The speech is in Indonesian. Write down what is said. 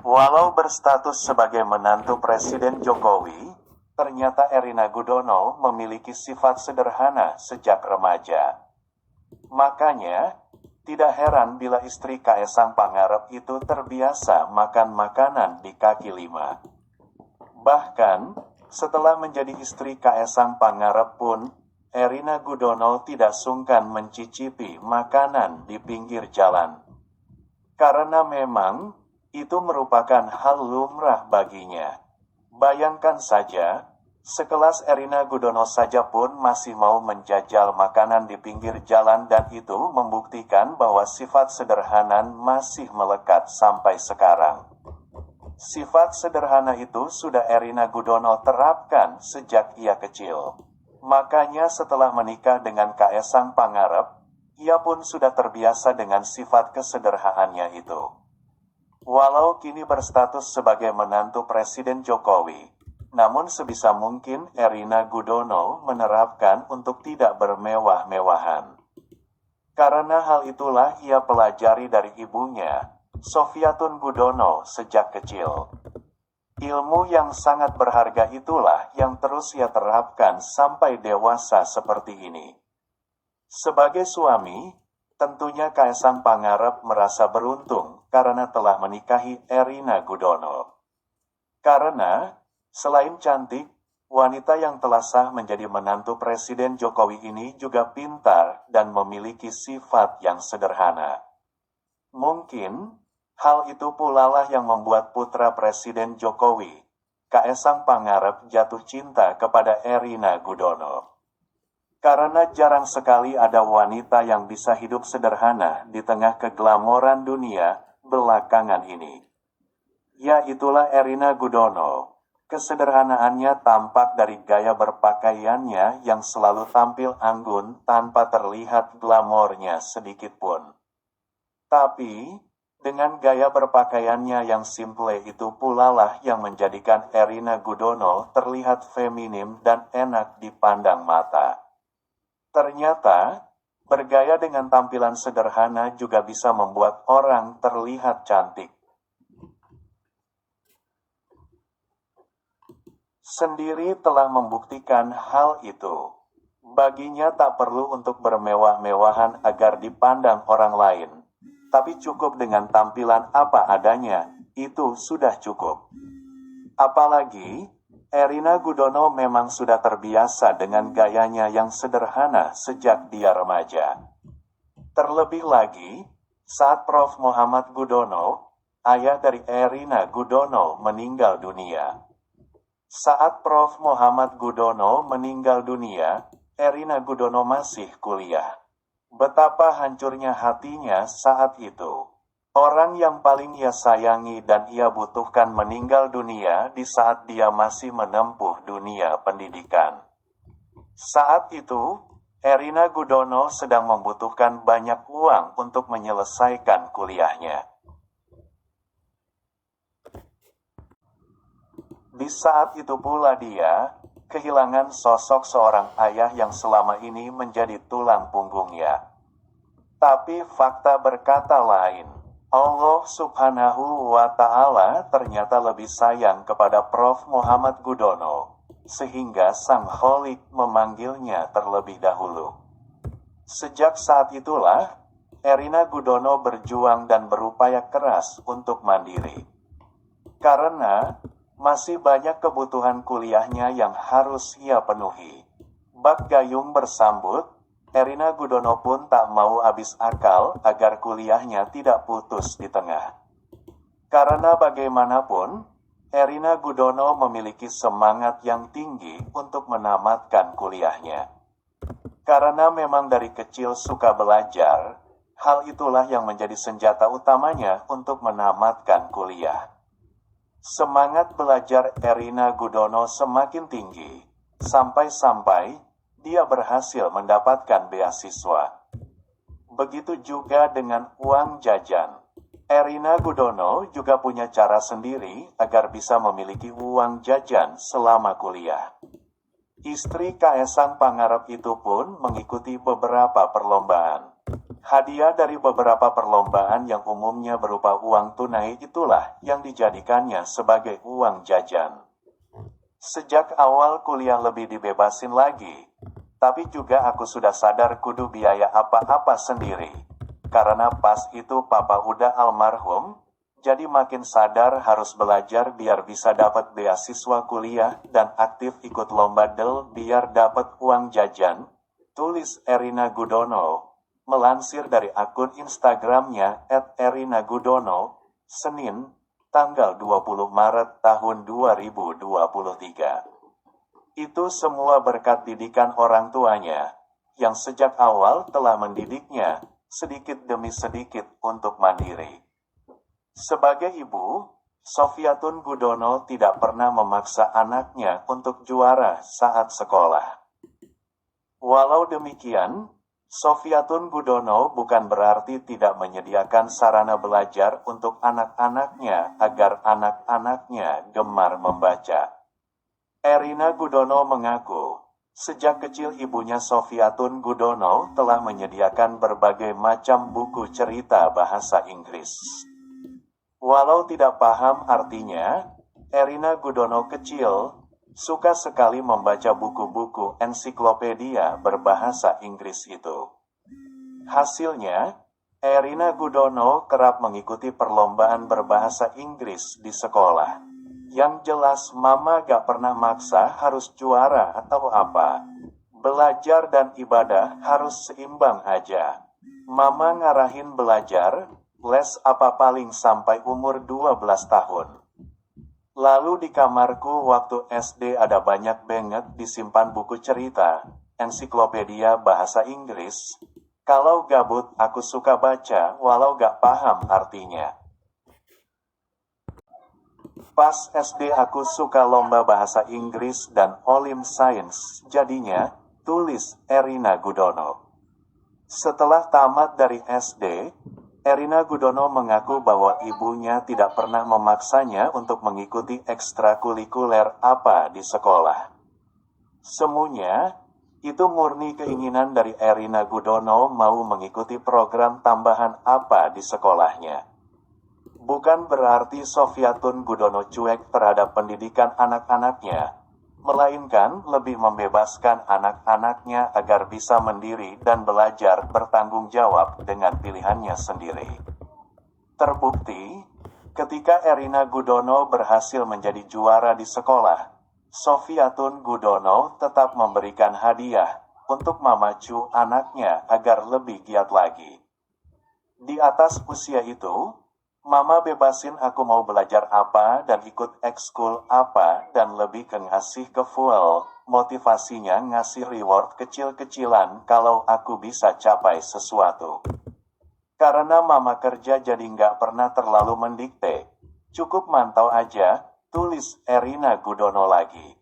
Walau berstatus sebagai menantu Presiden Jokowi, ternyata Erina Gudono memiliki sifat sederhana sejak remaja. Makanya, tidak heran bila istri Kaesang Pangarep itu terbiasa makan makanan di kaki lima. Bahkan, setelah menjadi istri Kaesang Pangarep pun, Erina Gudono tidak sungkan mencicipi makanan di pinggir jalan. Karena memang, itu merupakan hal lumrah baginya. Bayangkan saja, sekelas Erina Gudono saja pun masih mau menjajal makanan di pinggir jalan dan itu membuktikan bahwa sifat sederhana masih melekat sampai sekarang. Sifat sederhana itu sudah Erina Gudono terapkan sejak ia kecil. Makanya setelah menikah dengan Kaesang Pangarep, ia pun sudah terbiasa dengan sifat kesederhanaannya itu. Walau kini berstatus sebagai menantu Presiden Jokowi, namun sebisa mungkin Erina Gudono menerapkan untuk tidak bermewah-mewahan. Karena hal itulah ia pelajari dari ibunya, Sofiatun Gudono, sejak kecil. Ilmu yang sangat berharga itulah yang terus ia terapkan sampai dewasa seperti ini. Sebagai suami, tentunya Kaesang Pangarep merasa beruntung karena telah menikahi Erina Gudono. Karena, selain cantik, wanita yang telah sah menjadi menantu Presiden Jokowi ini juga pintar dan memiliki sifat yang sederhana. Mungkin, hal itu pula lah yang membuat putra Presiden Jokowi, Kaesang Pangarep, jatuh cinta kepada Erina Gudono. Karena jarang sekali ada wanita yang bisa hidup sederhana di tengah keglamoran dunia belakangan ini. Ya, itulah Erina Gudono. Kesederhanaannya tampak dari gaya berpakaiannya yang selalu tampil anggun tanpa terlihat glamornya sedikit pun. Tapi, dengan gaya berpakaiannya yang simple itu pula lah yang menjadikan Erina Gudono terlihat feminim dan enak dipandang mata. Ternyata, bergaya dengan tampilan sederhana juga bisa membuat orang terlihat cantik. Sendiri telah membuktikan hal itu. Baginya tak perlu untuk bermewah-mewahan agar dipandang orang lain. Tapi cukup dengan tampilan apa adanya, itu sudah cukup. Apalagi, Erina Gudono memang sudah terbiasa dengan gayanya yang sederhana sejak dia remaja. Terlebih lagi, saat Prof. Muhammad Gudono, ayah dari Erina Gudono, meninggal dunia. Saat Prof. Muhammad Gudono meninggal dunia, Erina Gudono masih kuliah. Betapa hancurnya hatinya saat itu. Orang yang paling ia sayangi dan ia butuhkan meninggal dunia di saat dia masih menempuh dunia pendidikan. Saat itu, Erina Gudono sedang membutuhkan banyak uang untuk menyelesaikan kuliahnya. Di saat itu pula dia kehilangan sosok seorang ayah yang selama ini menjadi tulang punggungnya. Tapi fakta berkata lain. Allah Subhanahu wa Ta'ala ternyata lebih sayang kepada Prof. Muhammad Gudono, sehingga Sang Kholik memanggilnya terlebih dahulu. Sejak saat itulah, Erina Gudono berjuang dan berupaya keras untuk mandiri. Karena masih banyak kebutuhan kuliahnya yang harus ia penuhi. Bak gayung bersambut, Erina Gudono pun tak mau habis akal agar kuliahnya tidak putus di tengah. Karena bagaimanapun, Erina Gudono memiliki semangat yang tinggi untuk menamatkan kuliahnya. Karena memang dari kecil suka belajar, hal itulah yang menjadi senjata utamanya untuk menamatkan kuliah. Semangat belajar Erina Gudono semakin tinggi, sampai-sampai dia berhasil mendapatkan beasiswa. Begitu juga dengan uang jajan. Erina Gudono juga punya cara sendiri agar bisa memiliki uang jajan selama kuliah. Istri Kaesang Pangarep itu pun mengikuti beberapa perlombaan. Hadiah dari beberapa perlombaan yang umumnya berupa uang tunai itulah yang dijadikannya sebagai uang jajan. Sejak awal kuliah lebih dibebasin lagi, tapi juga aku sudah sadar kudu biaya apa-apa sendiri. Karena pas itu papa udah almarhum, jadi makin sadar harus belajar biar bisa dapat beasiswa kuliah dan aktif ikut lomba DEL biar dapat uang jajan, tulis Erina Gudono, melansir dari akun Instagramnya @erinagudono, Senin, tanggal 20 Maret tahun 2023. Itu semua berkat didikan orang tuanya, yang sejak awal telah mendidiknya, sedikit demi sedikit untuk mandiri. Sebagai ibu, Sofiatun Gudono tidak pernah memaksa anaknya untuk juara saat sekolah. Walau demikian, Sofiatun Gudono bukan berarti tidak menyediakan sarana belajar untuk anak-anaknya agar anak-anaknya gemar membaca. Erina Gudono mengaku, sejak kecil ibunya Sofiatun Gudono telah menyediakan berbagai macam buku cerita bahasa Inggris. Walau tidak paham artinya, Erina Gudono kecil suka sekali membaca buku-buku ensiklopedia berbahasa Inggris itu. Hasilnya, Erina Gudono kerap mengikuti perlombaan berbahasa Inggris di sekolah. Yang jelas mama gak pernah maksa harus juara atau apa. Belajar dan ibadah harus seimbang aja. Mama ngarahin belajar, les apa paling sampai umur 12 tahun. Lalu di kamarku waktu SD ada banyak banget disimpan buku cerita, ensiklopedia bahasa Inggris. Kalau gabut aku suka baca walau gak paham artinya. Pas SD aku suka lomba bahasa Inggris dan Olim Science, jadinya, tulis Erina Gudono. Setelah tamat dari SD, Erina Gudono mengaku bahwa ibunya tidak pernah memaksanya untuk mengikuti ekstrakurikuler apa di sekolah. Semuanya, itu murni keinginan dari Erina Gudono mau mengikuti program tambahan apa di sekolahnya. Bukan berarti Sofiatun Gudono cuek terhadap pendidikan anak-anaknya, melainkan lebih membebaskan anak-anaknya agar bisa mandiri dan belajar bertanggung jawab dengan pilihannya sendiri. Terbukti, ketika Erina Gudono berhasil menjadi juara di sekolah, Sofiatun Gudono tetap memberikan hadiah untuk memacu anaknya agar lebih giat lagi. Di atas usia itu, Mama bebasin aku mau belajar apa dan ikut ekskul apa dan lebih ke ngasih ke full, motivasinya ngasih reward kecil-kecilan kalau aku bisa capai sesuatu. Karena mama kerja jadi nggak pernah terlalu mendikte, cukup mantau aja, tulis Erina Gudono lagi.